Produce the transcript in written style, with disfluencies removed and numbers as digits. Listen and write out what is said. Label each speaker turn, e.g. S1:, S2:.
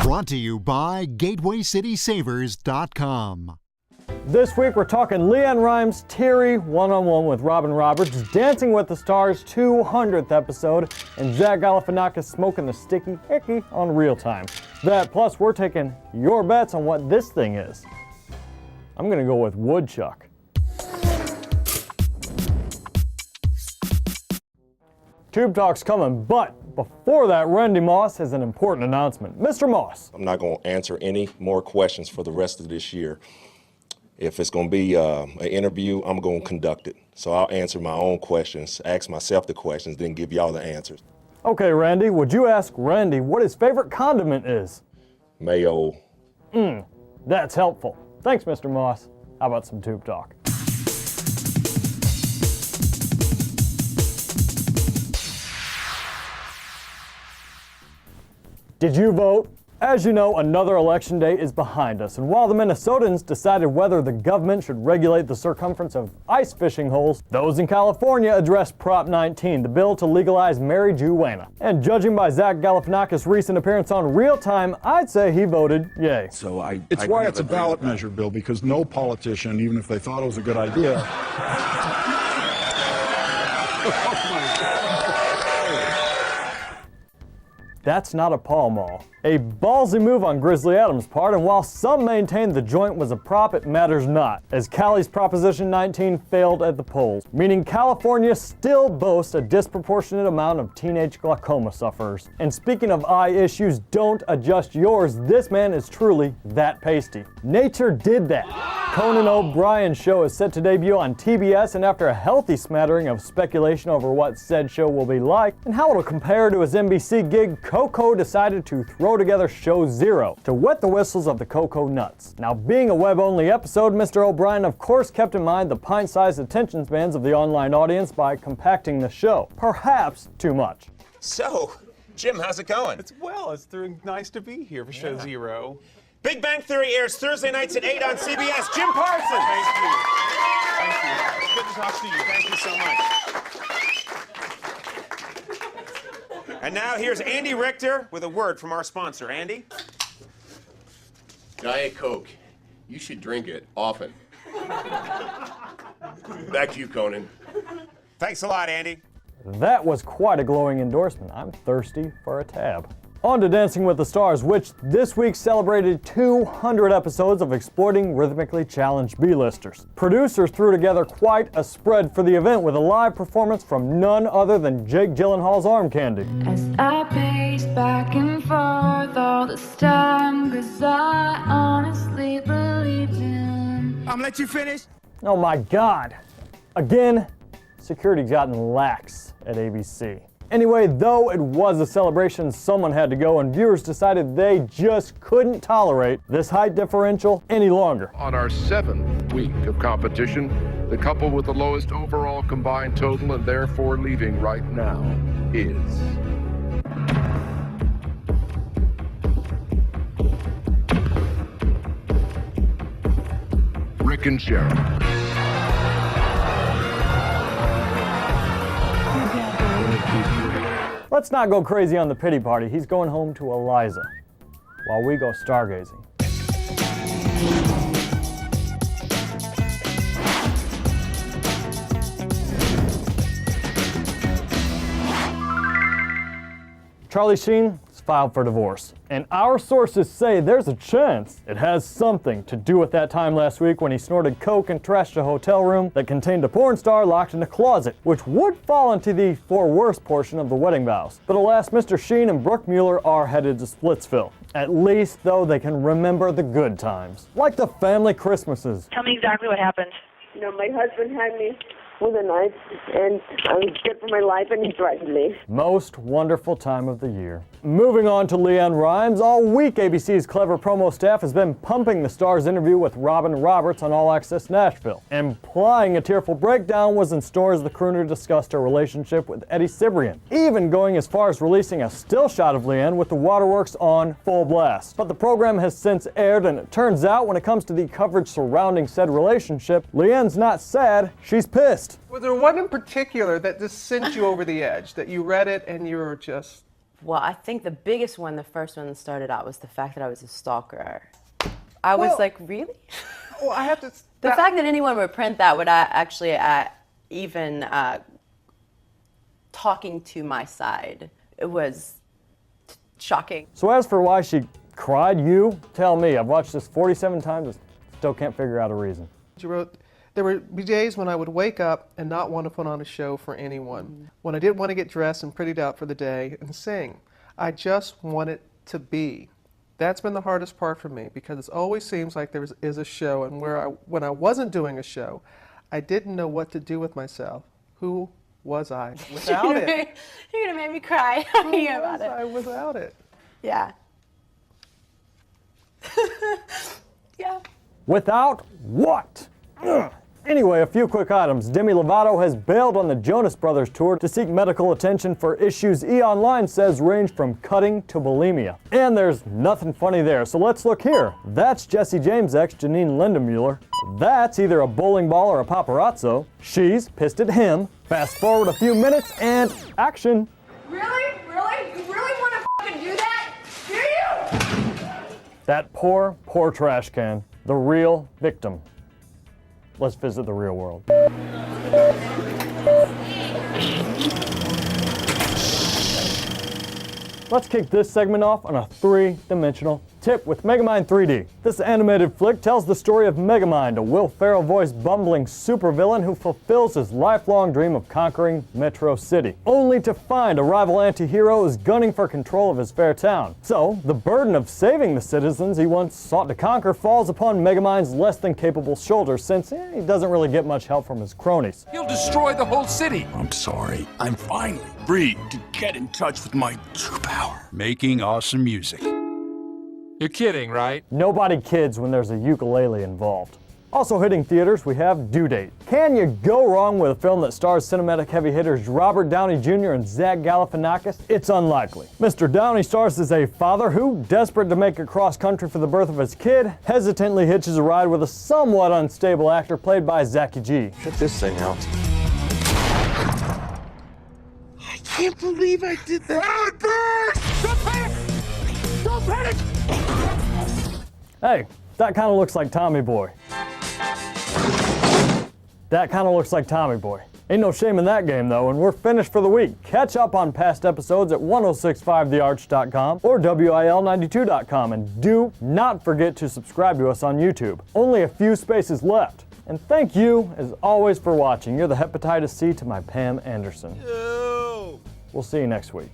S1: Brought to you by GatewayCitySavers.com.
S2: This week we're talking LeAnn Rimes' teary one-on-one with Robin Roberts, Dancing with the Stars 200th episode, and Zach Galifianakis smoking the sticky hickey on Real Time. That plus we're taking your bets on what this thing is. I'm gonna go with woodchuck. Tube Talk's coming, but before that, Randy Moss has an important announcement. Mr. Moss.
S3: I'm not going to answer any more questions for the rest of this year. If it's going to be an interview, I'm going to conduct it. So I'll answer my own questions, ask myself the questions, then give y'all the answers.
S2: Okay, Randy, would you ask Randy what his favorite condiment is?
S3: Mayo.
S2: That's helpful. Thanks, Mr. Moss. How about some Tube Talk? Did you vote? As you know, another election day is behind us, and while the Minnesotans decided whether the government should regulate the circumference of ice fishing holes, those in California addressed Prop 19, the bill to legalize marijuana. And judging by Zach Galifianakis' recent appearance on Real Time, I'd say he voted yay.
S4: So
S5: It's why it's a ballot measure, Bill, because no politician, even if they thought it was a good idea.
S2: That's not a Pall Mall. A ballsy move on Grizzly Adams' part, and while some maintain the joint was a prop, it matters not, as Cali's Proposition 19 failed at the polls, meaning California still boasts a disproportionate amount of teenage glaucoma sufferers. And speaking of eye issues, don't adjust yours. This man is truly that pasty. Nature did that. Conan O'Brien's show is set to debut on TBS, and after a healthy smattering of speculation over what said show will be like and how it'll compare to his NBC gig, Coco decided to throw together Show Zero to wet the whistles of the Coco nuts. Now, being a web-only episode, Mr. O'Brien of course kept in mind the pint-sized attention spans of the online audience by compacting the show. Perhaps too much.
S6: So, Jim, how's it going?
S7: It's nice to be here for Show Zero.
S6: Big Bang Theory airs Thursday nights at 8 on CBS. Jim Parsons!
S7: Thank you. Thank you. Good to talk to you.
S6: Thank you so much. And now here's Andy Richter with a word from our sponsor. Andy?
S8: Diet Coke. You should drink it often. Back to you, Conan.
S6: Thanks a lot, Andy.
S2: That was quite a glowing endorsement. I'm thirsty for a tab. On to Dancing with the Stars, which this week celebrated 200 episodes of exploiting rhythmically challenged B-listers. Producers threw together quite a spread for the event with a live performance from none other than Jake Gyllenhaal's Arm Candy.
S9: As I pace back and forth all this time, 'cause I honestly believed him.
S6: I'm gonna let you finish.
S2: Oh my God. Again, security's gotten lax at ABC. Anyway, though it was a celebration, someone had to go, and viewers decided they just couldn't tolerate this height differential any longer.
S10: On our 7th week of competition, the couple with the lowest overall combined total and therefore leaving right now is... Rick and Sharon.
S2: Let's not go crazy on the pity party. He's going home to Eliza while we go stargazing. Charlie Sheen is filed for divorce, and our sources say there's a chance it has something to do with that time last week when he snorted coke and trashed a hotel room that contained a porn star locked in a closet, which would fall into the for worse portion of the wedding vows. But alas, Mr. Sheen and Brooke Mueller are headed to Splitsville. At least, though, they can remember the good times, like the family Christmases.
S11: Tell me exactly what happened.
S12: You know, my husband had me with a knife, and I was scared for my life, and he threatened me.
S2: Most wonderful time of the year. Moving on to LeAnn Rimes, all week ABC's clever promo staff has been pumping the star's interview with Robin Roberts on All Access Nashville. Implying a tearful breakdown was in store as the crooner discussed her relationship with Eddie Cibrian, even going as far as releasing a still shot of LeAnn with the waterworks on full blast. But the program has since aired, and it turns out when it comes to the coverage surrounding said relationship, LeAnn's not sad, she's pissed.
S7: Was there one in particular that just sent you over the edge, that you read it and you were just
S1: Well, I think the biggest one, the first one that started out, was the fact that I was a stalker. I was like, really?
S4: Well, I have to...
S1: The fact that anyone would print that would actually even talking to my side, it was shocking.
S2: So as for why she cried, you tell me. I've watched this 47 times and still can't figure out a reason.
S4: She wrote, there would be days when I would wake up and not want to put on a show for anyone. When I didn't want to get dressed and prettied out for the day and sing. I just wanted to be. That's been the hardest part for me because it always seems like there is a show, and when I wasn't doing a show, I didn't know what to do with myself. Who was I without it?
S1: You're gonna make me cry talking about it.
S4: Who was I without it?
S1: Yeah. Yeah.
S2: Without what? Ugh. Anyway, a few quick items. Demi Lovato has bailed on the Jonas Brothers tour to seek medical attention for issues E! Online says range from cutting to bulimia. And there's nothing funny there, so let's look here. That's Jesse James' ex, Janine Mueller. That's either a bowling ball or a paparazzo. She's pissed at him. Fast forward a few minutes and action.
S11: Really? Really? You really want to fucking do that? Do you?
S2: That poor, poor trash can. The real victim. Let's visit the real world. Let's kick this segment off on a three-dimensional tip with Megamind 3D. This animated flick tells the story of Megamind, a Will Ferrell-voiced bumbling supervillain who fulfills his lifelong dream of conquering Metro City, only to find a rival anti-hero is gunning for control of his fair town. So, the burden of saving the citizens he once sought to conquer falls upon Megamind's less than capable shoulders, since he doesn't really get much help from his cronies.
S13: He'll destroy the whole city.
S14: I'm sorry. I'm finally free to get in touch with my true power. Making awesome music.
S13: You're kidding, right?
S2: Nobody kids when there's a ukulele involved. Also hitting theaters, we have Due Date. Can you go wrong with a film that stars cinematic heavy hitters Robert Downey Jr. and Zach Galifianakis? It's unlikely. Mr. Downey stars as a father who, desperate to make it cross-country for the birth of his kid, hesitantly hitches a ride with a somewhat unstable actor played by Zachy G.
S15: Check this thing out.
S14: I can't believe I did that.
S13: Don't panic! Don't panic!
S2: Hey, that kind of looks like Tommy Boy. That kind of looks like Tommy Boy. Ain't no shame in that game though, and we're finished for the week. Catch up on past episodes at 1065thearch.com or WIL92.com, and do not forget to subscribe to us on YouTube. Only a few spaces left. And thank you, as always, for watching. You're the hepatitis C to my Pam Anderson. We'll see you next week.